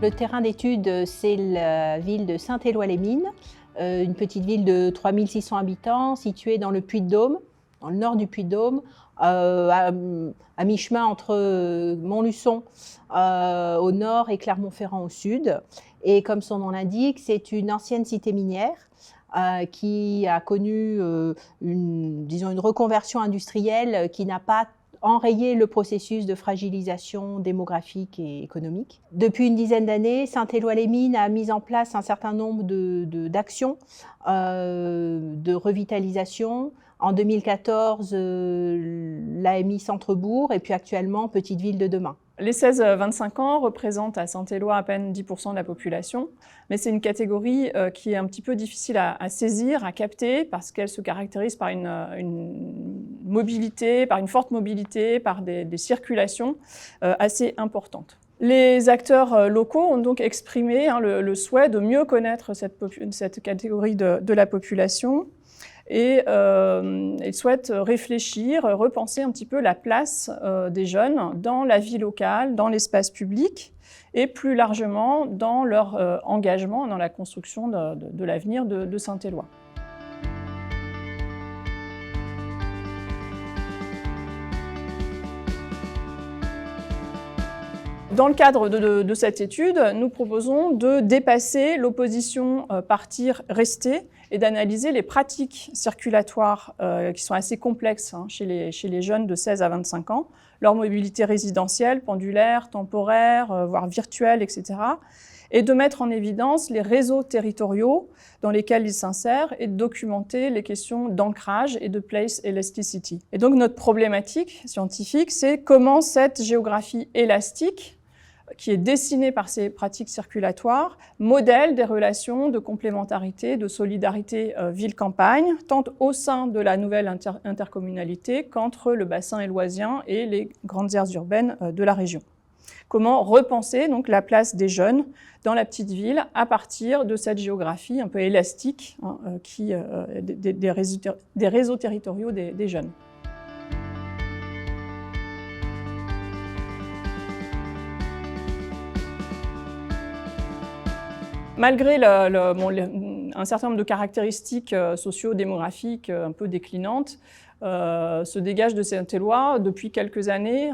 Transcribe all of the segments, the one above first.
Le terrain d'étude, c'est la ville de Saint-Éloi-les-Mines, une petite ville de 3600 habitants située dans le Puy-de-Dôme, dans le nord du Puy-de-Dôme, à mi-chemin entre Montluçon au nord et Clermont-Ferrand au sud. Et comme son nom l'indique, c'est une ancienne cité minière qui a connu une reconversion industrielle qui n'a pas enrayer le processus de fragilisation démographique et économique. Depuis une dizaine d'années, Saint-Éloi-les-Mines a mis en place un certain nombre d'actions de revitalisation. En 2014, l'AMI Centre-Bourg et puis actuellement Petite Ville de demain. Les 16-25 ans représentent à Saint-Éloi à peine 10% de la population, mais c'est une catégorie qui est un petit peu difficile à saisir, à capter, parce qu'elle se caractérise par une mobilité, par une forte mobilité, par des circulations assez importantes. Les acteurs locaux ont donc exprimé le souhait de mieux connaître cette catégorie de la population. Et ils souhaitent réfléchir, repenser un petit peu la place des jeunes dans la vie locale, dans l'espace public et plus largement dans leur engagement dans la construction de l'avenir de Saint-Éloi. Dans le cadre de cette étude, nous proposons de dépasser l'opposition partir-rester et d'analyser les pratiques circulatoires qui sont assez complexes chez les jeunes de 16 à 25 ans, leur mobilité résidentielle, pendulaire, temporaire, voire virtuelle, etc. Et de mettre en évidence les réseaux territoriaux dans lesquels ils s'insèrent et de documenter les questions d'ancrage et de place elasticity. Et donc notre problématique scientifique, c'est comment cette géographie élastique qui est dessinée par ces pratiques circulatoires, modèle des relations de complémentarité, de solidarité ville-campagne, tant au sein de la nouvelle intercommunalité qu'entre le bassin éloisien et les grandes aires urbaines de la région. Comment repenser donc la place des jeunes dans la petite ville à partir de cette géographie un peu élastique des réseaux territoriaux des jeunes. Malgré un certain nombre de caractéristiques socio-démographiques un peu déclinantes, se dégage de Saint-Éloi depuis quelques années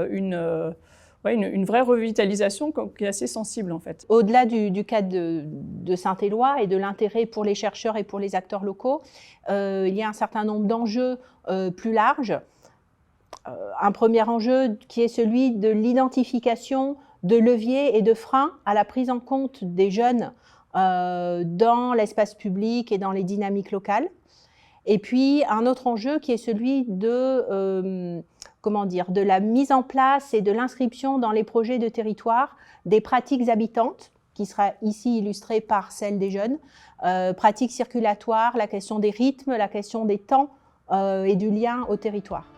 une vraie revitalisation qui est assez sensible en fait. Au-delà du cas de Saint-Éloi et de l'intérêt pour les chercheurs et pour les acteurs locaux, il y a un certain nombre d'enjeux plus larges. Un premier enjeu qui est celui de l'identification de leviers et de freins à la prise en compte des jeunes dans l'espace public et dans les dynamiques locales. Et puis un autre enjeu qui est celui de la mise en place et de l'inscription dans les projets de territoire des pratiques habitantes, qui sera ici illustrée par celle des jeunes, pratiques circulatoires, la question des rythmes, la question des temps et du lien au territoire.